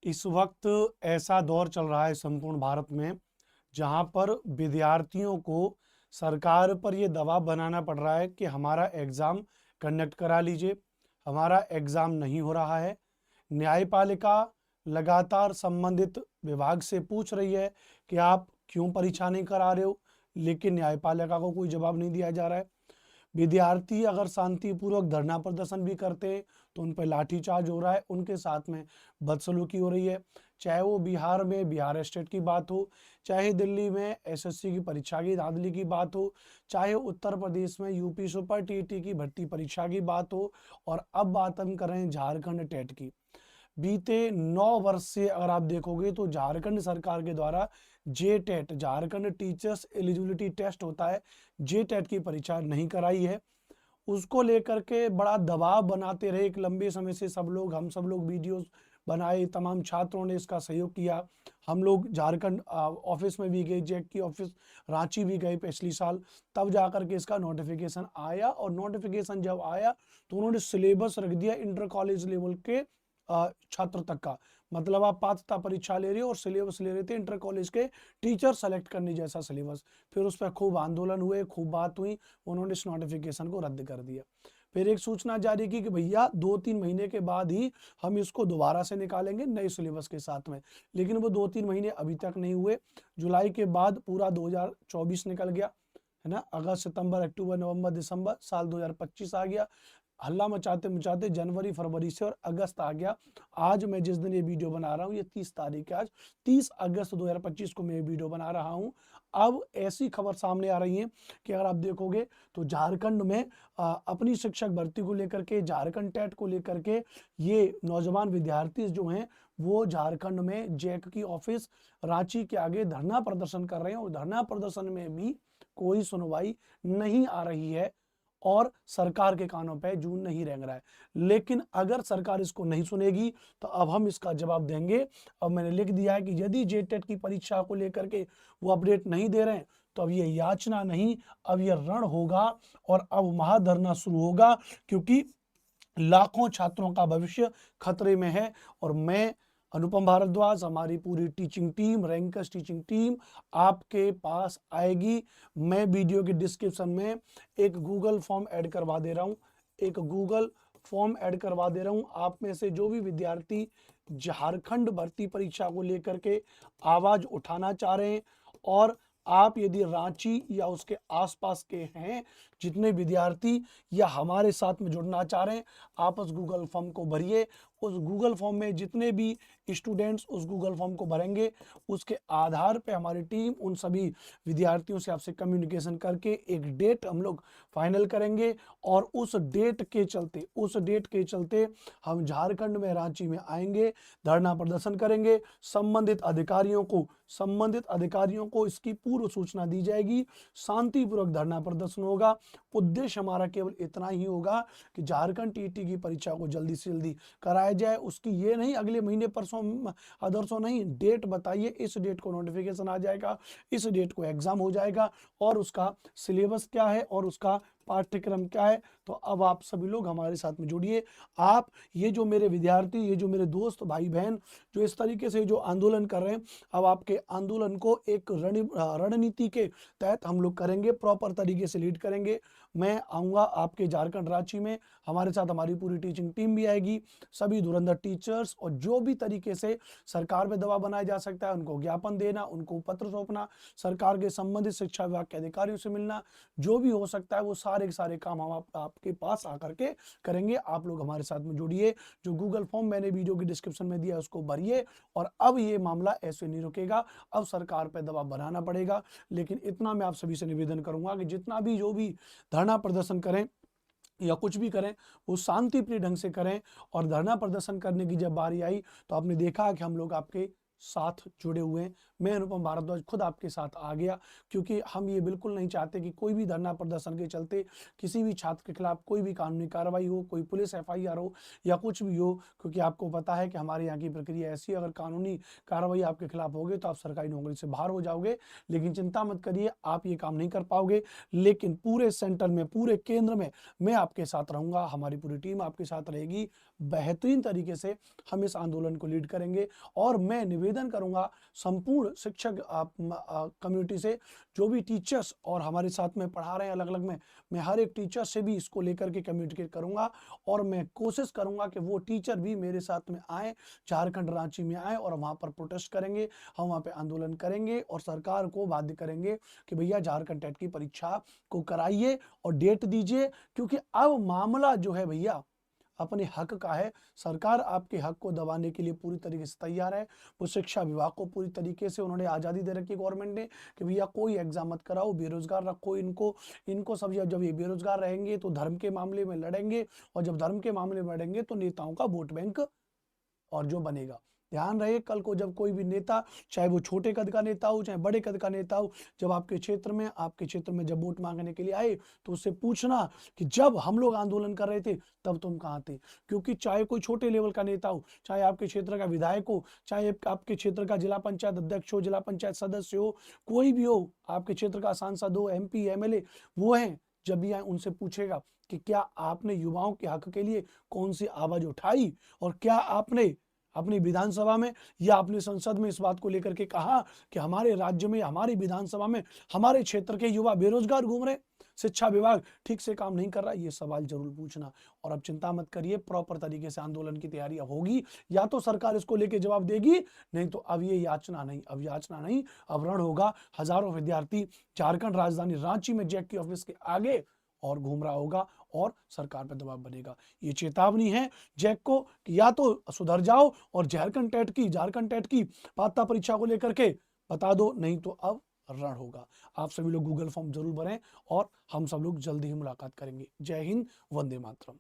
इस वक्त ऐसा दौर चल रहा है संपूर्ण भारत में जहां पर विद्यार्थियों को सरकार पर यह दबाव बनाना पड़ रहा है कि हमारा एग्ज़ाम कंडक्ट करा लीजिए। हमारा एग्ज़ाम नहीं हो रहा है। न्यायपालिका लगातार संबंधित विभाग से पूछ रही है कि आप क्यों परीक्षा नहीं करा रहे हो, लेकिन न्यायपालिका को कोई जवाब नहीं दिया जा रहा है। विद्यार्थी अगर शांतिपूर्वक धरना प्रदर्शन भी करते हैं तो उन पर लाठीचार्ज हो रहा है, उनके साथ में बदसलूकी हो रही है। चाहे वो बिहार में बिहार स्टेट की बात हो, चाहे दिल्ली में एसएससी की परीक्षा की धांधली की बात हो, चाहे उत्तर प्रदेश में यूपी सुपर टीटी की भर्ती परीक्षा की बात हो, और अब बात हम कर रहे हैं झारखंड टेट की। बीते 9 वर्ष से अगर आप देखोगे तो झारखंड सरकार के द्वारा J TET, Jharkhand teachers eligibility test होता है, जे टेट की परीक्षा नहीं कराई है। उसको लेकर के बड़ा दबाव बनाते रहे एक लंबे समय से हम सब लोग वीडियोस बनाए, तमाम छात्रों ने इसका सहयोग किया। हम लोग झारखंड ऑफिस में भी गए, जैक की ऑफिस रांची भी गए पिछली साल, तब जाकर के इसका नोटिफिकेशन आया। और नोटिफिकेशन जब आया तो उन्होंने सिलेबस रख दिया इंटर कॉलेज लेवल के छात्र तक का। मतलब आप पात्रता परीक्षा ले रहे हो और सिलेबस ले रहे थे इंटर कॉलेज के टीचर सेलेक्ट करने जैसा सिलेबस। फिर उस पर खूब आंदोलन हुए, खूब बात हुई, उन्होंने इस नोटिफिकेशन को रद्द कर दिया। फिर एक सूचना जारी की कि भैया 2-3 महीने के बाद ही हम इसको दोबारा से निकालेंगे नए सिलेबस के साथ में। लेकिन वो 2-3 महीने अभी तक नहीं हुए। जुलाई के बाद पूरा 2024 निकल गया, है ना। अगस्त, सितंबर, अक्टूबर, नवंबर, दिसंबर, साल 2025 आ गया। हल्ला मचाते मचाते जनवरी, फरवरी से और अगस्त आ गया। आज मैं जिस दिन ये वीडियो बना रहा हूँ, ये 30 तारीख है, आज 30 अगस्त 2025 को मैं ये वीडियो बना रहा हूँ। अब ऐसी खबर सामने आ रही है कि अगर आप देखोगे तो झारखंड में अपनी शिक्षक भर्ती को लेकर के, झारखंड टेट को लेकर के ये नौजवान विद्यार्थी जो हैं वो झारखंड में जैक की ऑफिस रांची के आगे धरना प्रदर्शन कर रहे हैं। और धरना प्रदर्शन में भी कोई सुनवाई नहीं आ रही है और सरकार के कानों पे जूं नहीं रेंग रहा है। लेकिन अगर सरकार इसको नहीं सुनेगी तो अब हम इसका जवाब देंगे। अब मैंने लिख दिया है कि यदि जेटेट की परीक्षा को लेकर के वो अपडेट नहीं दे रहे हैं तो अब ये याचना नहीं, अब ये रण होगा और अब महाधरना शुरू होगा, क्योंकि लाखों छात्रों का भविष्य खतरे में है। और मैं अनुपम भारद्वाज, हमारी पूरी teaching team, rankers teaching team आपके पास आएगी। मैं वीडियो के डिस्क्रिप्शन में एक गूगल फॉर्म ऐड करवा दे रहा हूं, एक गूगल फॉर्म ऐड करवा दे रहा हूं। आप में से जो भी विद्यार्थी झारखंड भर्ती परीक्षा को लेकर के आवाज उठाना चाह रहे हैं, और आप यदि रांची या उसके आसपास के हैं, जितने विद्यार्थी या हमारे साथ में जुड़ना चाह रहे हैं, आप उस गूगल फॉर्म को भरिए। उस गूगल फॉर्म में जितने भी स्टूडेंट्स उस गूगल फॉर्म को भरेंगे, उसके आधार पे हमारी टीम उन सभी विद्यार्थियों से आपसे कम्युनिकेशन करके एक डेट हम लोग फाइनल करेंगे। और उस डेट के चलते हम झारखंड में, रांची में आएंगे, धरना प्रदर्शन करेंगे। संबंधित अधिकारियों को इसकी पूर्व सूचना दी जाएगी। शांतिपूर्वक धरना प्रदर्शन होगा। उद्देश्य हमारा केवल इतना ही होगा कि झारखंड टीटी की परीक्षा को जल्दी से जल्दी कराया जाए। उसकी ये नहीं अगले महीने, परसों, अदरसों नहीं, डेट बताइए, इस डेट को नोटिफिकेशन आ जाएगा, इस डेट को एग्जाम हो जाएगा, और उसका सिलेबस क्या है और उसका पाठ्यक्रम क्या है। तो अब आप सभी लोग हमारे साथ में जुड़िए। आप, ये जो मेरे विद्यार्थी, ये जो मेरे दोस्त भाई बहन जो इस तरीके से जो आंदोलन कर रहे हैं, अब आपके आंदोलन को एक रणनीति के तहत हम लोग करेंगे, प्रॉपर तरीके से लीड करेंगे। मैं आऊँगा आपके झारखंड, रांची में, हमारे साथ हमारी पूरी टीचिंग टीम भी आएगी, सभी धुरंधर टीचर्स, और जो भी तरीके से सरकार पे दबाव बनाया जा सकता है उनको ज्ञापन देना, उनको पत्र सौंपना, सरकार के संबंधित शिक्षा विभाग के अधिकारियों से मिलना, जो भी हो सकता है वो सारे के सारे काम हम आपके पास आकर के करेंगे। आप लोग हमारे साथ में जुड़िए। जो गूगल फॉर्म मैंने वीडियो की डिस्क्रिप्शन में दिया है उसको भरिए। और अब ये मामला ऐसे नहीं रुकेगा, अब सरकार पे दबाव बनाना पड़ेगा। लेकिन इतना मैं आप सभी से निवेदन करूंगा कि जितना भी जो भी धरना प्रदर्शन करें या कुछ भी करें, वो शांतिप्रिय ढंग से करें। और धरना प्रदर्शन करने की जब बारी आई तो आपने देखा कि हम लोग आपके साथ जुड़े हुए हैं। मैं अनुपम भारद्वाज खुद आपके साथ आ गया, क्योंकि हम ये बिल्कुल नहीं चाहते कि कोई भी धरना प्रदर्शन के चलते किसी भी छात्र के खिलाफ कोई भी कानूनी कार्रवाई हो, कोई पुलिस एफआईआर हो या कुछ भी हो। क्योंकि आपको पता है कि हमारे यहाँ की प्रक्रिया ऐसी है, अगर कानूनी कार्रवाई आपके खिलाफ होगी तो आप सरकारी नौकरी से बाहर हो जाओगे। लेकिन चिंता मत करिए, आप ये काम नहीं कर पाओगे। लेकिन पूरे सेंटर में, पूरे केंद्र में मैं आपके साथ रहूंगा, हमारी पूरी टीम आपके साथ रहेगी। बेहतरीन तरीके से हम इस आंदोलन को लीड करेंगे। और मैं निवेदन करूंगा संपूर्ण शिक्षक कम्युनिटी से, जो भी टीचर्स और हमारे साथ में पढ़ा रहे हैं अलग अलग में, मैं हर एक टीचर से भी इसको लेकर के कम्युनिकेट करूंगा और मैं कोशिश करूंगा कि वो टीचर भी मेरे साथ में आए, झारखंड रांची में आए और वहां पर प्रोटेस्ट करेंगे, हम वहां पे आंदोलन करेंगे और सरकार को बाध्य करेंगे कि भैया झारखंड टेट की परीक्षा को कराइए और डेट दीजिए, क्योंकि अब मामला जो है भैया अपने हक का है। सरकार आपके हक को दबाने के लिए पूरी तरीके से तैयार है। वो शिक्षा विभाग को पूरी तरीके से उन्होंने आज़ादी दे रखी है गवर्नमेंट ने कि भैया कोई एग्जाम मत कराओ, बेरोजगार रखो इनको सब। जब ये बेरोजगार रहेंगे तो धर्म के मामले में लड़ेंगे, और जब धर्म के मामले में लड़ेंगे तो नेताओं का वोट बैंक और जो बनेगा। ध्यान रहे, कल को जब कोई भी नेता, चाहे वो छोटे कद का नेता हो चाहे बड़े कद का नेता हो, जब आपके क्षेत्र में जब वोट मांगने के लिए आए तो उससे पूछना कि जब हम लोग आंदोलन कर रहे थे तब तुम कहाँ थे। क्योंकि चाहे कोई छोटे लेवल का नेता हो, चाहे आपके क्षेत्र का विधायक हो, चाहे आपके क्षेत्र का जिला पंचायत अध्यक्ष हो, जिला पंचायत सदस्य हो, कोई भी हो, आपके क्षेत्र का सांसद हो, MP MLA, वो हैं, जब भी आए उनसे पूछेगा कि क्या आपने युवाओं के हक के लिए कौन सी आवाज उठाई, और क्या आपने अपनी विधानसभा में या अपनी संसद में इस बात को लेकर के कहा कि हमारे राज्य में, हमारी विधानसभा में हमारे क्षेत्र के युवा बेरोजगार घूम रहे, शिक्षा विभाग ठीक से काम नहीं कर रहा। ये सवाल जरूर पूछना। और अब चिंता मत करिए, प्रॉपर तरीके से आंदोलन की तैयारी अब होगी। या तो सरकार इसको लेके जवाब देगी, नहीं तो अब ये याचना नहीं, अब रण होगा। हजारों विद्यार्थी झारखंड राजधानी रांची में जैक के ऑफिस के आगे और घूम रहा होगा और सरकार पर दबाव बनेगा। ये चेतावनी है जैक को कि या तो सुधर जाओ और झारखंड टेट की पात्रता परीक्षा को लेकर के बता दो, नहीं तो अब रण होगा। आप सभी लोग गूगल फॉर्म जरूर भरें और हम सब लोग जल्दी ही मुलाकात करेंगे। जय हिंद, वंदे मातरम।